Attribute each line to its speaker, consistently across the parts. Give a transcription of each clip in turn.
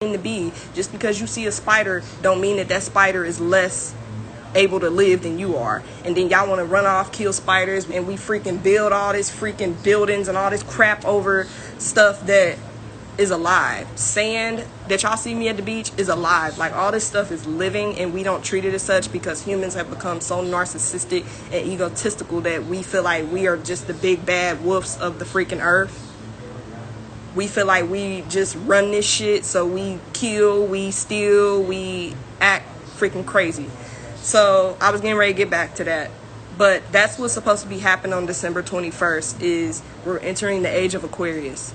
Speaker 1: came to be. Just because you see a spider don't mean that that spider is less able to live than you are. And then y'all want to run off, kill spiders, and we freaking build all this freaking buildings and all this crap over stuff that is alive. Sand that y'all see me at the beach is alive. Like, all this stuff is living, and we don't treat it as such because humans have become so narcissistic and egotistical that we feel like we are just the big bad wolves of the freaking earth. We feel like we just run this shit, so we kill, we steal, we act freaking crazy. So I was getting ready to get back to that. But that's what's supposed to be happening on December 21st is we're entering the age of Aquarius,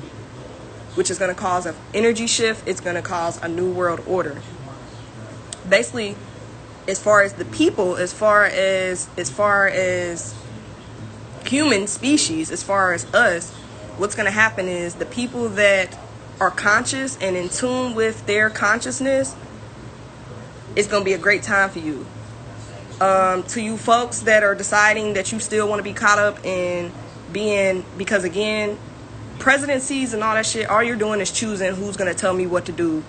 Speaker 1: which is going to cause an energy shift. It's going to cause a new world order. Basically, as far as the people, as far as human species, as far as us, what's going to happen is the people that are conscious and in tune with their consciousness, it's going to be a great time for you. To you folks that are deciding that you still want to be caught up in being, because again, presidencies and all that shit, all you're doing is choosing who's going to tell me what to do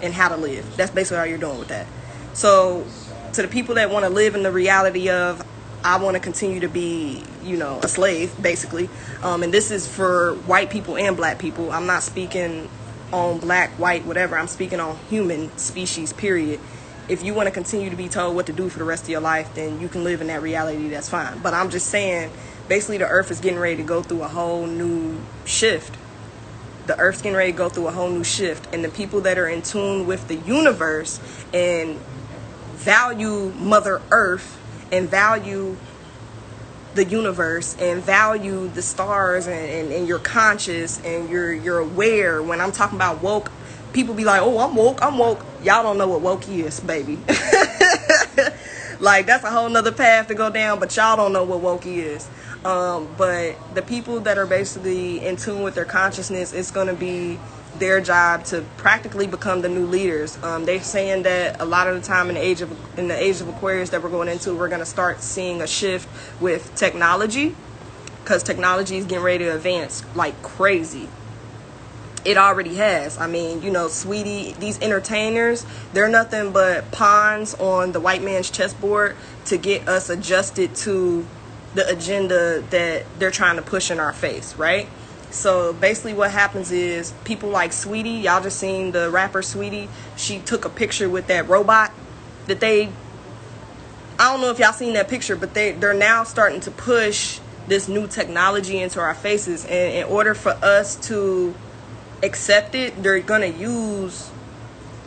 Speaker 1: and how to live. That's basically all you're doing with that. So to the people that want to live in the reality of, I want to continue to be, a slave, basically. And this is for white people and black people. I'm not speaking on black, white, whatever. I'm speaking on human species, period. If you want to continue to be told what to do for the rest of your life, then you can live in that reality. That's fine. But I'm just saying, basically, the earth is getting ready to go through a whole new shift. The earth's getting ready to go through a whole new shift. And the people that are in tune with the universe and value Mother Earth and value the universe and value the stars and you're conscious and you're aware. When I'm talking about woke, people be like, oh, I'm woke. Y'all don't know what woke is, baby. Like, that's a whole nother path to go down, but y'all don't know what woke is. But the people that are basically in tune with their consciousness, it's going to be their job to practically become the new leaders. They're saying that a lot of the time in the age of Aquarius that we're going into, we're going to start seeing a shift with technology, because technology is getting ready to advance like crazy. It already has. I mean, sweetie, these entertainers, they're nothing but pawns on the white man's chessboard to get us adjusted to the agenda that they're trying to push in our face, right? So basically what happens is people like Sweetie, y'all just seen the rapper Sweetie, she took a picture with that robot that I don't know if y'all seen that picture, but they're now starting to push this new technology into our faces. And in order for us to accept it, they're going to use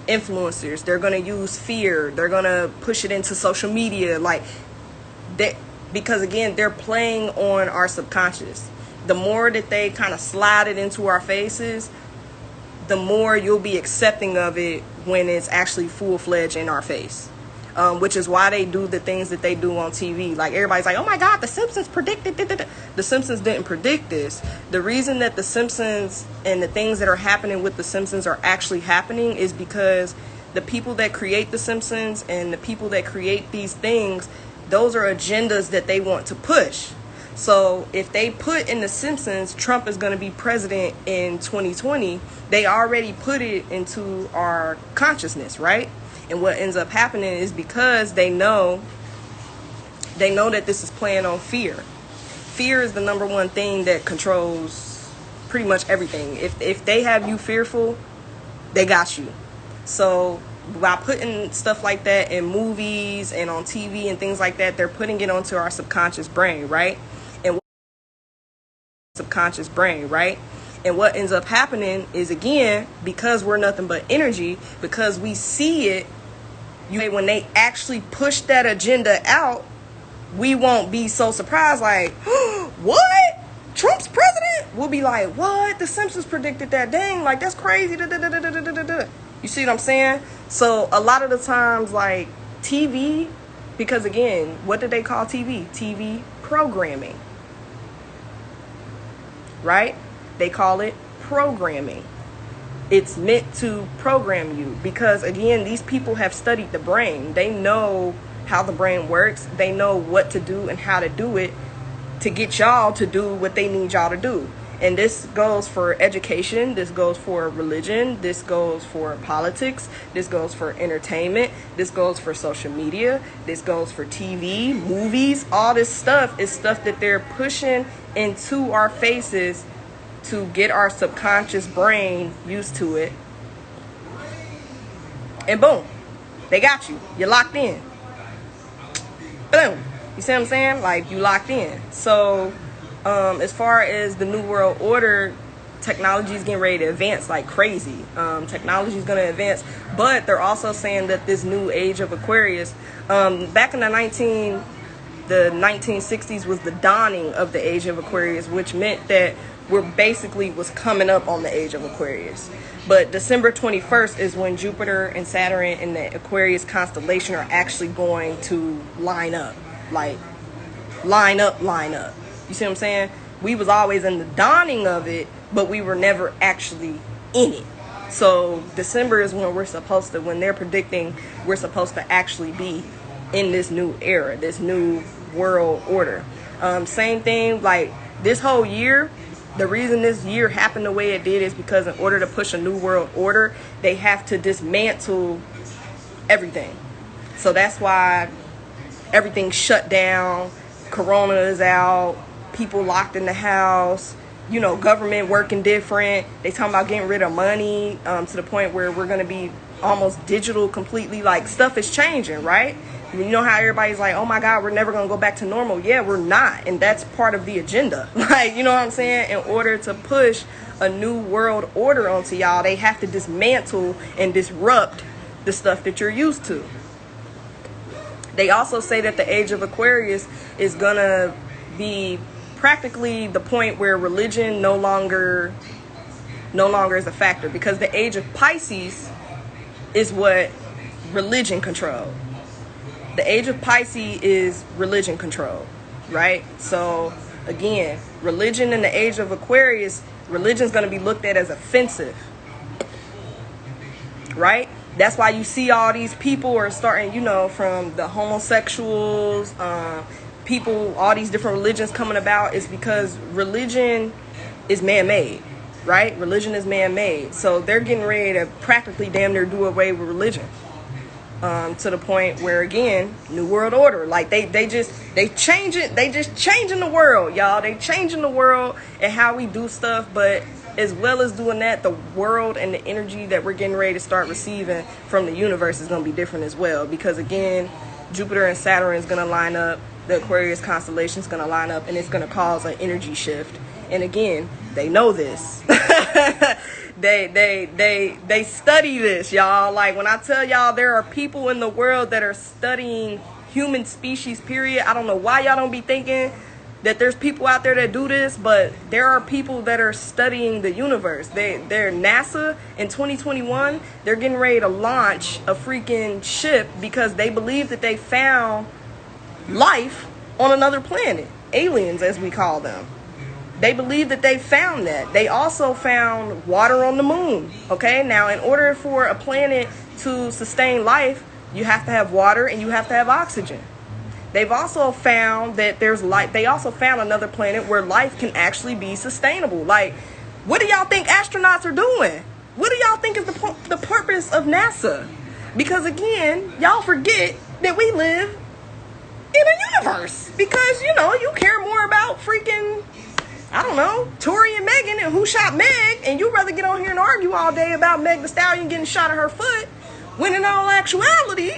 Speaker 1: influencers, they're going to use fear, they're going to push it into social media, because again, they're playing on our subconscious. The more that they kind of slide it into our faces, the more you'll be accepting of it when it's actually full-fledged in our face. Which is why they do the things that they do on TV. Like, everybody's like, oh my God, The Simpsons predicted. The Simpsons didn't predict this. The reason that The Simpsons and the things that are happening with The Simpsons are actually happening is because the people that create The Simpsons and the people that create these things, those are agendas that they want to push. So if they put in The Simpsons, Trump is going to be president in 2020, they already put it into our consciousness, right? And what ends up happening is because they know that this is playing on fear. Fear is the number one thing that controls pretty much everything. If they have you fearful, they got you. So by putting stuff like that in movies and on TV and things like that, they're putting it onto our subconscious brain, right? And what ends up happening is, again, because we're nothing but energy, because we see it, when they actually push that agenda out, we won't be so surprised, like, what? Trump's president? We'll be like, what? The Simpsons predicted that. Dang, like, that's crazy. You see what I'm saying? So a lot of the times, like, TV, because again, what did they call TV? TV programming. Right? They call it programming. It's meant to program you because, again, these people have studied the brain. They know how the brain works. They know what to do and how to do it to get y'all to do what they need y'all to do. And this goes for education, this goes for religion, this goes for politics, this goes for entertainment, this goes for social media, this goes for TV, movies. All this stuff is stuff that they're pushing into our faces to get our subconscious brain used to it. And boom, they got you. You're locked in. Boom. You see what I'm saying? Like, you locked in. So as far as the New World Order, technology is getting ready to advance like crazy. Technology is going to advance, but they're also saying that this new age of Aquarius, back in the 1960s was the dawning of the age of Aquarius, which meant that we're basically was coming up on the age of Aquarius. But December 21st is when Jupiter and Saturn in the Aquarius constellation are actually going to line up. Like, line up. You see what I'm saying? We was always in the dawning of it, but we were never actually in it. So December is when when they're predicting we're supposed to actually be in this new era, this new world order. Same thing, like this whole year, the reason this year happened the way it did is because in order to push a new world order, they have to dismantle everything. So that's why everything's shut down, Corona is out, people locked in the house, you know, government working different. They talking about getting rid of money to the point where we're going to be almost digital completely. Like, stuff is changing, right? You know how everybody's like, oh my God, we're never going to go back to normal. Yeah, we're not. And that's part of the agenda. Like, you know what I'm saying? In order to push a new world order onto y'all, they have to dismantle and disrupt the stuff that you're used to. They also say that the age of Aquarius is going to be practically the point where religion no longer is a factor, because the age of Pisces is what religion controlled. The age of Pisces is religion controlled, right? So again, religion in the age of Aquarius, religion is going to be looked at as offensive, right? That's why you see all these people are starting, you know, from the homosexuals, people, all these different religions coming about, is because religion is man-made, right? Religion is man-made. So they're getting ready to practically damn near do away with religion. To the point where, again, New World Order, like they just changing the world, y'all. They changing the world and how we do stuff, but as well as doing that, the world and the energy that we're getting ready to start receiving from the universe is going to be different as well. Because again, Jupiter and Saturn is going to line up, the Aquarius constellation is going to line up, and it's going to cause an energy shift. And again, they know this. They study this, y'all. Like, when I tell y'all there are people in the world that are studying human species, period. I don't know why y'all don't be thinking that there's people out there that do this, but there are people that are studying the universe. They're NASA in 2021. They're getting ready to launch a freaking ship because they believe that they found life on another planet. Aliens, as we call them. They believe that they found that. They also found water on the moon. Okay, now in order for a planet to sustain life, you have to have water and you have to have oxygen. They've also found that there's life. They also found another planet where life can actually be sustainable. Like, what do y'all think astronauts are doing? What do y'all think is the purpose of NASA? Because again, y'all forget that we live in a universe. Because, you know, you care more about freaking, I don't know, Tory and Megan and who shot Meg, and you'd rather get on here and argue all day about Meg Thee Stallion getting shot at her foot, when in all actuality,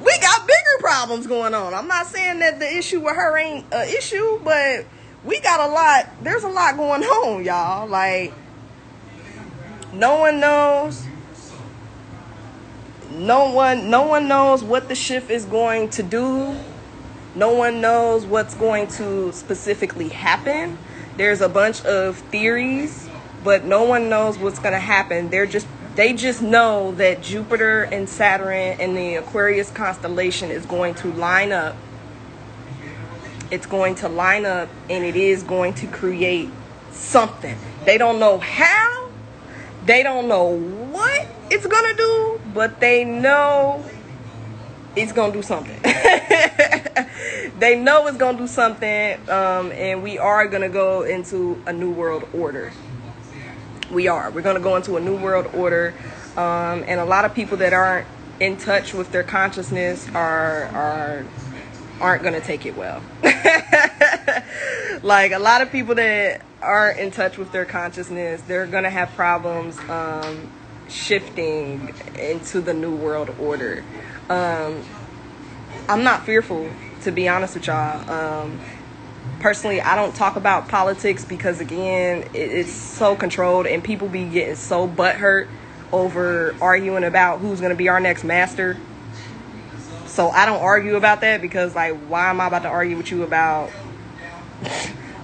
Speaker 1: we got bigger problems going on. I'm not saying that the issue with her ain't an issue, but we got a lot, there's a lot going on, y'all. Like, no one knows what the shift is going to do. No one knows what's going to specifically happen. There's a bunch of theories, but no one knows what's going to happen. They just know that Jupiter and Saturn and the Aquarius constellation is going to line up. It's going to line up, and it is going to create something. They don't know how. They don't know what it's going to do, but they know it's going to do something. They know it's gonna do something, and we are gonna go into a new world order. We're gonna go into a new world order, and a lot of people that aren't in touch with their consciousness aren't gonna take it well. Like a lot of people that aren't in touch with their consciousness, they're gonna have problems shifting into the new world order. I'm not fearful, to be honest with y'all. Personally, I don't talk about politics because, again, it's so controlled and people be getting so butthurt over arguing about who's going to be our next master. So I don't argue about that because, like, why am I about to argue with you about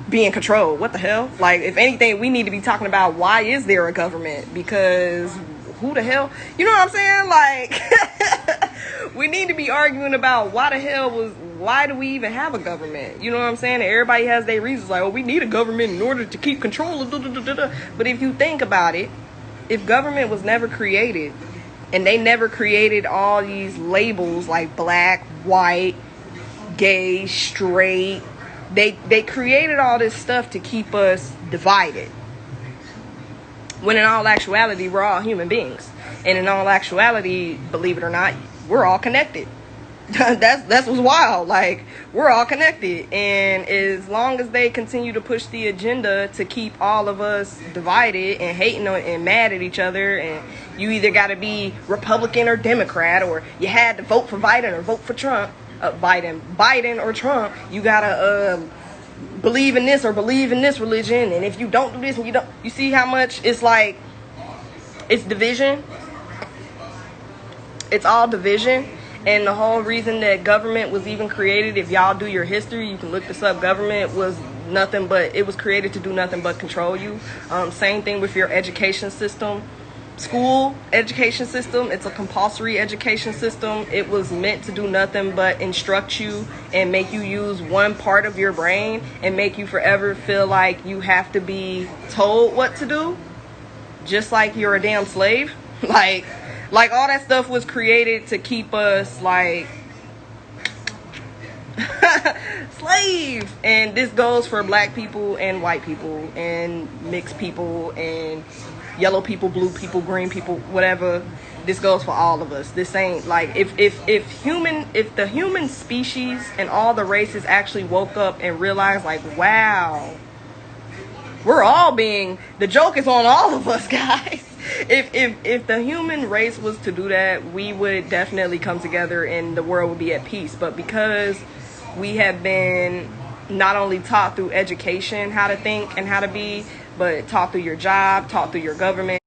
Speaker 1: being controlled? What the hell? Like, if anything, we need to be talking about why is there a government? Because who the hell? You know what I'm saying? Like, we need to be arguing about why do we even have a government? You know what I'm saying? And everybody has their reasons, like, oh, we need a government in order to keep control of But if you think about it, if government was never created, and they never created all these labels like black, white, gay, straight, they created all this stuff to keep us divided. When in all actuality, we're all human beings. And in all actuality, believe it or not, we're all connected. That's what's wild. Like, we're all connected, and as long as they continue to push the agenda to keep all of us divided and hating and mad at each other, and you either got to be Republican or Democrat, or you had to vote for Biden or vote for Trump, Biden or Trump, you gotta believe in this or believe in this religion, and if you don't do this and you see how much it's like, it's division. It's all division. And the whole reason that government was even created, if y'all do your history, you can look this up. Government was nothing but, it was created to do nothing but control you. Same thing with your education system. School education system, it's a compulsory education system. It was meant to do nothing but instruct you and make you use one part of your brain and make you forever feel like you have to be told what to do, just like you're a damn slave. Like all that stuff was created to keep us like slave. And this goes for black people and white people and mixed people and yellow people, blue people, green people, whatever. This goes for all of us. This ain't like if the human species and all the races actually woke up and realized, like, wow, we're all being, the joke is on all of us, guys. If the human race was to do that, we would definitely come together and the world would be at peace. But because we have been not only taught through education how to think and how to be, but taught through your job, taught through your government,